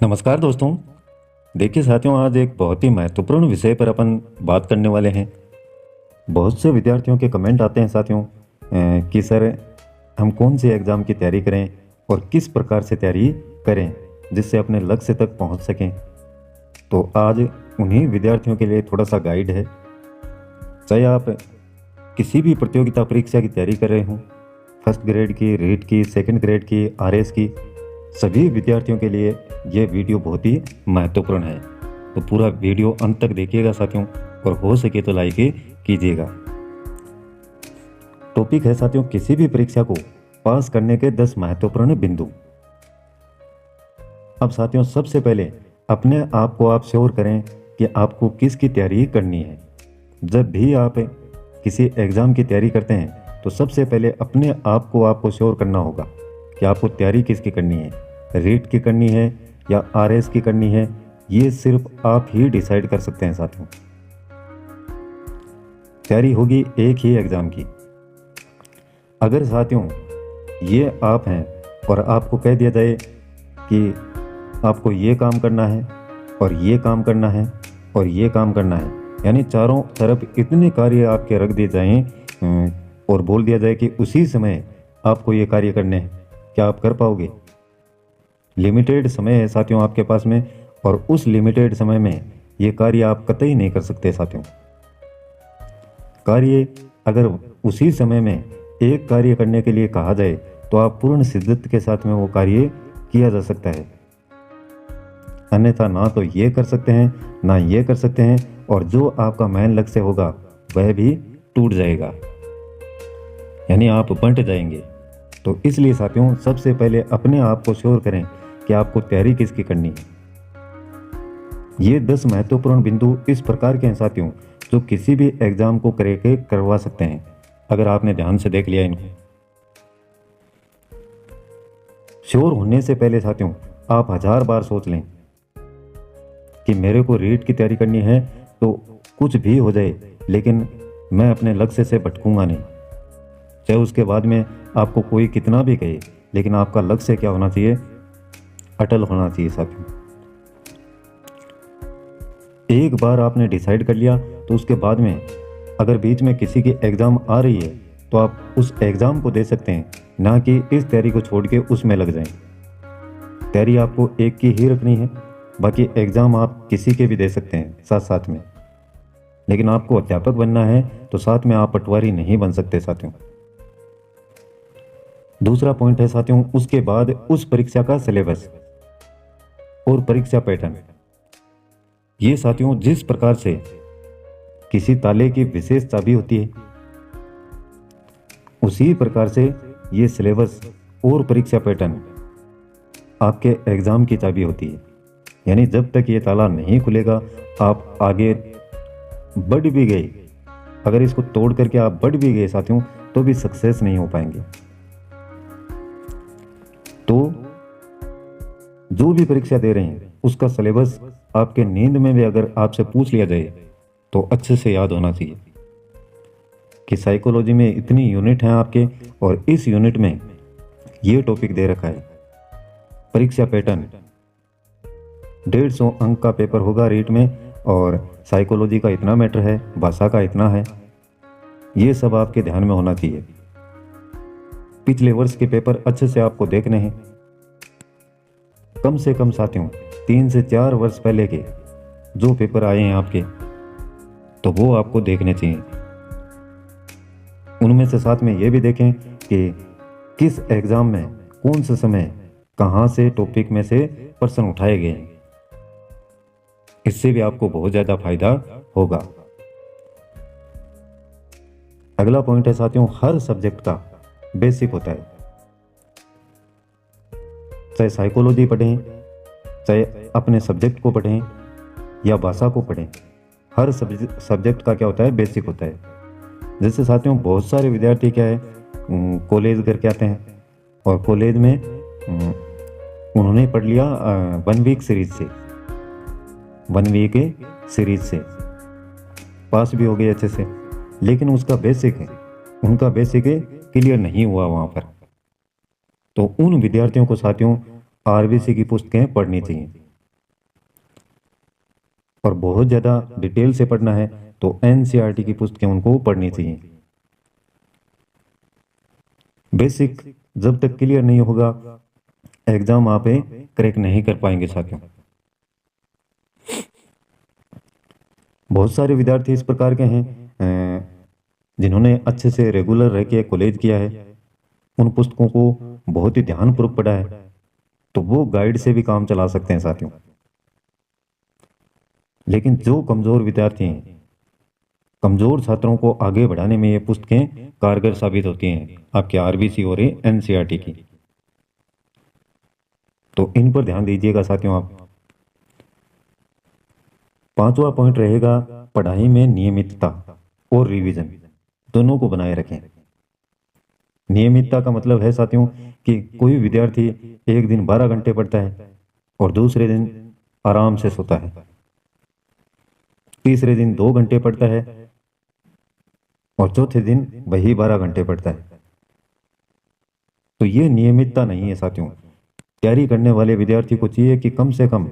नमस्कार दोस्तों। देखिए साथियों, आज एक बहुत ही महत्वपूर्ण विषय पर अपन बात करने वाले हैं। बहुत से विद्यार्थियों के कमेंट आते हैं साथियों कि सर हम कौन से एग्ज़ाम की तैयारी करें और किस प्रकार से तैयारी करें जिससे अपने लक्ष्य तक पहुंच सकें। तो आज उन्हीं विद्यार्थियों के लिए थोड़ा सा गाइड है। चाहे आप किसी भी प्रतियोगिता परीक्षा की तैयारी कर रहे हों, फर्स्ट ग्रेड की, रीट की, सेकंड ग्रेड की, आरएस की, सभी विद्यार्थियों के लिए ये वीडियो बहुत ही महत्वपूर्ण है। तो पूरा वीडियो अंत तक देखिएगा साथियों, और हो सके तो लाइक कीजिएगा। टॉपिक है साथियों, किसी भी परीक्षा को पास करने के 10 महत्वपूर्ण बिंदु। अब साथियों, सबसे पहले अपने आप को आप श्योर करें कि आपको किसकी तैयारी करनी है। जब भी आप किसी एग्ज़ाम की तैयारी करते हैं तो सबसे पहले अपने आप को आपको श्योर करना होगा कि आपको तैयारी किसकी करनी है, रीट की करनी है या आरएस की करनी है। ये सिर्फ आप ही डिसाइड कर सकते हैं साथियों। तैयारी होगी एक ही एग्ज़ाम की। अगर साथियों ये आप हैं और आपको कह दिया जाए कि आपको ये काम करना है और ये काम करना है और ये काम करना है, यानी चारों तरफ इतने कार्य आपके रख दिए जाएं और बोल दिया जाए कि उसी समय आपको ये कार्य करने हैं, क्या आप कर पाओगे? लिमिटेड समय है साथियों आपके पास में, और उस लिमिटेड समय में ये कार्य आप कतई नहीं कर सकते साथियों। कार्य अगर उसी समय में एक कार्य करने के लिए कहा जाए तो आप पूर्ण शिद्दत के साथ में वो कार्य किया जा सकता है, अन्यथा ना तो ये कर सकते हैं ना ये कर सकते हैं, और जो आपका मेन लक्ष्य होगा वह भी टूट जाएगा, यानी आप बंट जाएंगे। तो इसलिए साथियों सबसे पहले अपने आप को श्योर करें कि आपको तैयारी किसकी करनी है। ये 10 महत्वपूर्ण बिंदु इस प्रकार के हैं साथियों जो किसी भी एग्जाम को करके करवा सकते हैं, अगर आपने ध्यान से देख लिया इनको। श्योर होने से पहले साथियों आप 1000 बार सोच लें कि मेरे को रीट की तैयारी करनी है तो कुछ भी हो जाए लेकिन मैं अपने लक्ष्य से भटकूंगा नहीं। चाहे उसके बाद में आपको कोई कितना भी कहे, लेकिन आपका लक्ष्य क्या होना चाहिए? अटल होना चाहिए साथियों। एक बार आपने डिसाइड कर लिया तो उसके बाद में अगर बीच में किसी की एग्ज़ाम आ रही है तो आप उस एग्ज़ाम को दे सकते हैं, ना कि इस तैयारी को छोड़ के उसमें लग जाएं। तैयारी आपको एक की ही रखनी है, बाकी एग्ज़ाम आप किसी के भी दे सकते हैं साथ साथ में, लेकिन आपको अध्यापक बनना है तो साथ में आप पटवारी नहीं बन सकते साथियों। दूसरा पॉइंट है साथियों, उसके बाद उस परीक्षा का सिलेबस और परीक्षा पैटर्न। ये साथियों जिस प्रकार से किसी ताले की विशेष चाबी होती है, उसी प्रकार से ये सिलेबस और परीक्षा पैटर्न आपके एग्जाम की चाबी होती है। यानी जब तक ये ताला नहीं खुलेगा आप आगे बढ़ भी गए, अगर इसको तोड़ करके आप बढ़ भी गए साथियों तो भी सक्सेस नहीं हो पाएंगे। तो जो भी परीक्षा दे रहे हैं उसका सिलेबस आपके नींद में भी अगर आपसे पूछ लिया जाए तो अच्छे से याद होना चाहिए कि साइकोलॉजी में इतनी यूनिट हैं आपके, और इस यूनिट में ये टॉपिक दे रखा है। परीक्षा पैटर्न 150 अंक का पेपर होगा रीट में, और साइकोलॉजी का इतना मैटर है, भाषा का इतना है, ये सब आपके ध्यान में होना चाहिए। पिछले वर्ष के पेपर अच्छे से आपको देखने हैं, कम से कम साथियों 3 से 4 वर्ष पहले के जो पेपर आए हैं आपके, तो वो आपको देखने चाहिए। उनमें से साथ में ये भी देखें कि किस एग्जाम में कौन से समय कहाँ से टॉपिक में से प्रश्न उठाए गए हैं, इससे भी आपको बहुत ज़्यादा फायदा होगा। अगला पॉइंट है साथियों, हर सब्जेक्ट का बेसिक होता है। चाहे साइकोलॉजी पढ़ें, चाहे अपने सब्जेक्ट को पढ़ें या भाषा को पढ़ें, हर सब्जेक्ट का क्या होता है? बेसिक होता है। जैसे साथियों बहुत सारे विद्यार्थी क्या है, कॉलेज करके आते हैं और कॉलेज में उन्होंने पढ़ लिया 1 वीक सीरीज से, 1 वीक सीरीज से पास भी हो गए अच्छे से, लेकिन उसका बेसिक है, उनका बेसिक क्लियर नहीं हुआ वहाँ पर। तो उन विद्यार्थियों को साथियों आरबीसी की पुस्तकें पढ़नी चाहिए, और बहुत ज़्यादा डिटेल से पढ़ना है तो एनसीईआरटी की पुस्तकें उनको पढ़नी चाहिए। बेसिक जब तक क्लियर नहीं होगा एग्जाम आप क्रैक नहीं कर पाएंगे साथियों। बहुत सारे विद्यार्थी इस प्रकार के हैं जिन्होंने अच्छे से रेगुलर रह के कॉलेज किया है, उन पुस्तकों को बहुत ही ध्यानपूर्वक पढ़ा है, तो वो गाइड से भी काम चला सकते हैं साथियों। लेकिन जो कमजोर विद्यार्थी हैं, कमजोर छात्रों को आगे बढ़ाने में ये पुस्तकें कारगर साबित होती हैं, आपके आरबीसी और एनसीईआरटी की। तो इन पर ध्यान दीजिएगा साथियों आप। पांचवा पॉइंट रहेगा पढ़ाई में नियमितता और रिवीजन दोनों को बनाए रखें। नियमितता का मतलब है साथियों कि कोई विद्यार्थी एक दिन 12 घंटे पढ़ता है और दूसरे दिन आराम से सोता है, तीसरे दिन 2 घंटे पढ़ता है और चौथे दिन वही 12 घंटे पढ़ता है। तो ये नियमितता नहीं है साथियों। तैयारी करने वाले विद्यार्थी को चाहिए कि कम से कम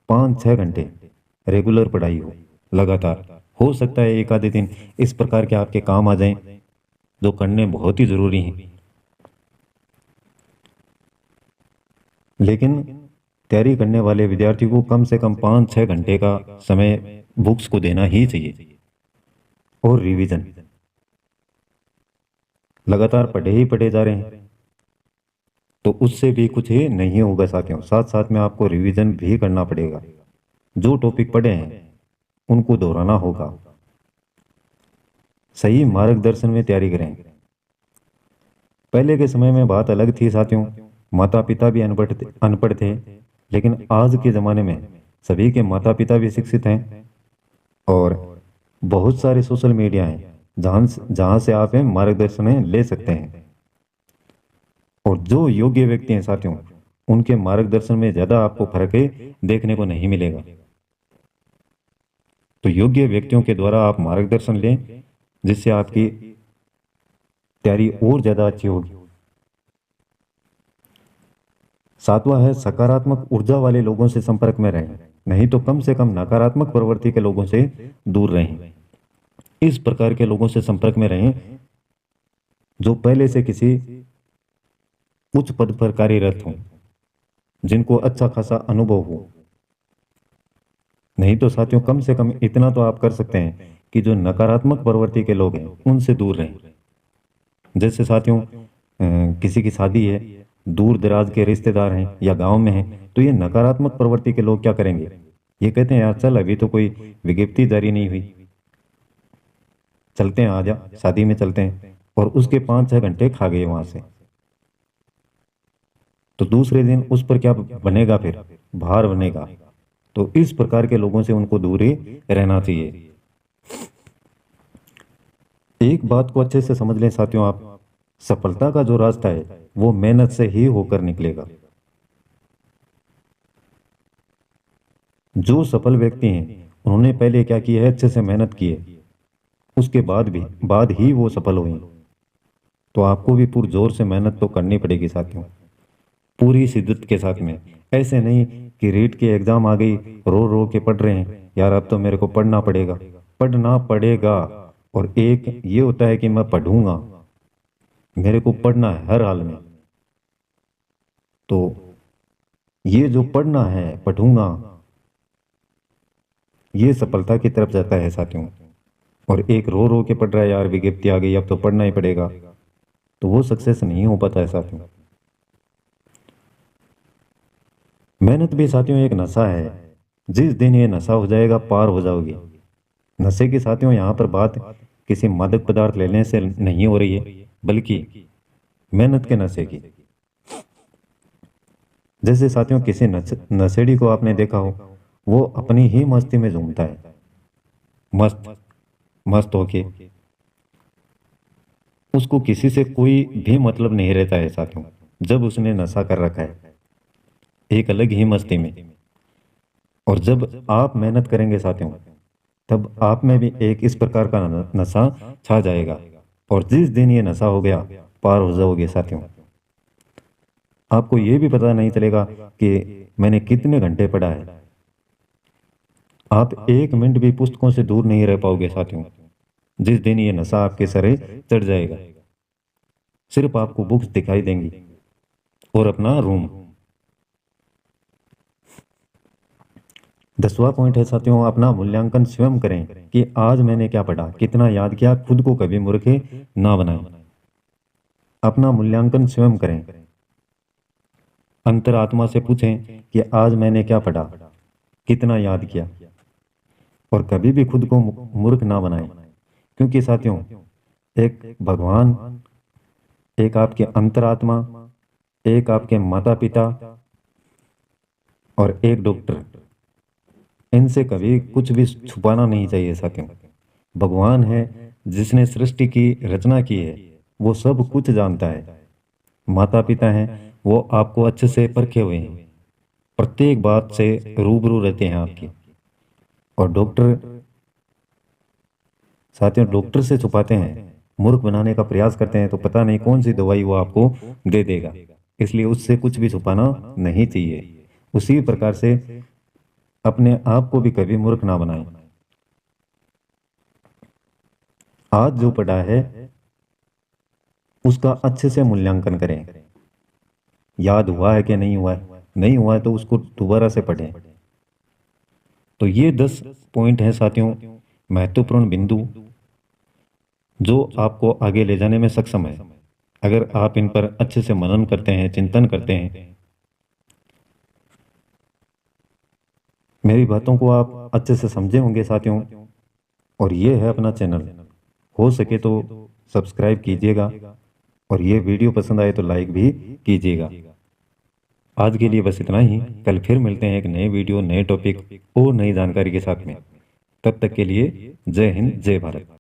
5-6 घंटे रेगुलर पढ़ाई हो लगातार। हो सकता है एक आधे दिन इस प्रकार के आपके काम आ जाएं जो करने बहुत ही जरूरी हैं, लेकिन तैयारी करने वाले विद्यार्थी को कम से कम 5-6 घंटे का समय बुक्स को देना ही चाहिए। और रिवीजन लगातार पढ़े ही पढ़े जा रहे हैं तो उससे भी कुछ ही नहीं होगा साथियों। साथ साथ में आपको रिवीजन भी करना पड़ेगा। जो टॉपिक पढ़े हैं उनको दोहराना होगा। सही मार्गदर्शन में तैयारी करें। पहले के समय में बात अलग थी साथियों, माता पिता भी अनपढ़ थे, लेकिन आज के ज़माने में सभी के माता पिता भी शिक्षित हैं और बहुत सारे सोशल मीडिया हैं जहाँ से आप मार्गदर्शन ले सकते हैं। और जो योग्य व्यक्ति हैं साथियों, उनके मार्गदर्शन में ज़्यादा आपको फर्क देखने को नहीं मिलेगा। तो योग्य व्यक्तियों के द्वारा आप मार्गदर्शन लें जिससे आपकी तैयारी और ज़्यादा अच्छी होगी। सातवां है सकारात्मक ऊर्जा वाले लोगों से संपर्क में रहें, नहीं तो कम से कम नकारात्मक प्रवृत्ति के लोगों से दूर रहें। इस प्रकार के लोगों से संपर्क में रहें जो पहले से किसी उच्च पद पर कार्यरत हों, जिनको अच्छा खासा अनुभव हो। नहीं तो साथियों कम से कम इतना तो आप कर सकते हैं कि जो नकारात्मक प्रवृत्ति के लोग हैं उनसे दूर रहें। जैसे साथियों किसी की शादी है, दूर दराज के रिश्तेदार हैं या गांव में हैं, तो ये नकारात्मक प्रवृत्ति के लोग क्या करेंगे, ये कहते हैं यार चल अभी तो कोई विज्ञप्ति जारी नहीं हुई, चलते हैं आजा शादी में चलते हैं, और उसके 5-6 घंटे खा गए वहां से। तो दूसरे दिन उस पर क्या बनेगा, फिर भार बनेगा। तो इस प्रकार के लोगों से उनको दूर ही रहना चाहिए। एक बात को अच्छे से समझ लें साथियों आप, सफलता का जो रास्ता है वो मेहनत से ही होकर निकलेगा। जो सफल व्यक्ति हैं उन्होंने पहले क्या किया है, अच्छे से मेहनत की है, उसके बाद ही वो सफल हुए। तो आपको भी पूरी जोर से मेहनत तो करनी पड़ेगी साथियों, पूरी शिद्दत के साथ में। ऐसे नहीं कि रीट की एग्जाम आ गई रो रो के पढ़ रहे हैं, यार अब तो मेरे को पढ़ना पड़ेगा। पढ़ना पड़ेगा, और एक ये होता है कि मैं पढ़ूंगा, मेरे को पढ़ना है हर हाल में। तो ये जो पढ़ना है, पढ़ूंगा, ये सफलता की तरफ जाता है साथियों। और एक रो रो के पढ़ रहा है, यार विज्ञप्ति आ गई अब तो पढ़ना ही पड़ेगा, तो वो सक्सेस नहीं हो पाता है साथियों। मेहनत भी साथियों एक नशा है, जिस दिन ये नशा हो जाएगा पार हो जाओगे। नशे की साथियों यहाँ पर बात किसी मादक पदार्थ लेने से नहीं हो रही है, बल्कि मेहनत के नशे की। जैसे साथियों किसी नशेड़ी को आपने देखा हो, वो अपनी ही मस्ती में झूमता है, मस्त मस्त होके, उसको किसी से कोई भी मतलब नहीं रहता है साथियों। जब उसने नशा कर रखा है एक अलग ही मस्ती में। और जब आप मेहनत करेंगे साथियों, तब आप में भी एक इस प्रकार का नशा छा जाएगा, और जिस दिन ये नशा हो गया पार हो जाओगे साथियों। आपको ये भी पता नहीं चलेगा कि मैंने कितने घंटे पढ़ा है। आप 1 मिनट भी पुस्तकों से दूर नहीं रह पाओगे साथियों। जिस दिन ये नशा आपके सरे चढ़ जाएगा, सिर्फ आपको बुक्स दिखाई देंगी और अपना रूम। 10वां पॉइंट है साथियों, अपना मूल्यांकन स्वयं करें कि आज मैंने क्या पढ़ा, कितना याद किया। खुद को कभी मूर्ख ना बनाएं। अपना मूल्यांकन स्वयं करें। अंतरात्मा से पूछें कि आज मैंने क्या पढ़ा, कितना याद किया, और कभी भी खुद को मूर्ख ना बनाएं। क्योंकि साथियों, एक भगवान, एक आपके अंतरात्मा, एक आपके माता पिता और एक डॉक्टर, इनसे कभी कुछ भी छुपाना नहीं चाहिए साथियों। भगवान है जिसने सृष्टि की रचना की है, वो सब कुछ जानता है। माता पिता हैं, वो आपको अच्छे से परखे हुए हैं, प्रत्येक बात से रूबरू रहते हैं आपकी। और डॉक्टर साथियों, डॉक्टर से छुपाते हैं, मूर्ख बनाने का प्रयास करते हैं, तो पता नहीं कौन सी दवाई वो आपको दे देगा। इसलिए उससे कुछ भी छुपाना नहीं चाहिए। उसी प्रकार से अपने आप को भी कभी मूर्ख ना बनाएं। आज जो पढ़ा है उसका अच्छे से मूल्यांकन करें। याद हुआ है कि नहीं हुआ है, नहीं हुआ है तो उसको दोबारा से पढ़ें। तो ये 10 पॉइंट हैं साथियों, महत्वपूर्ण बिंदु, जो आपको आगे ले जाने में सक्षम है। अगर आप इन पर अच्छे से मनन करते हैं, चिंतन करते हैं, मेरी बातों को आप अच्छे से समझे होंगे साथियों। और ये है अपना चैनल, हो सके तो सब्सक्राइब कीजिएगा, और ये वीडियो पसंद आए तो लाइक भी कीजिएगा। आज के लिए बस इतना ही। कल फिर मिलते हैं एक नए वीडियो, नए टॉपिक और नई जानकारी के साथ में। तब तक के लिए जय हिंद, जय भारत।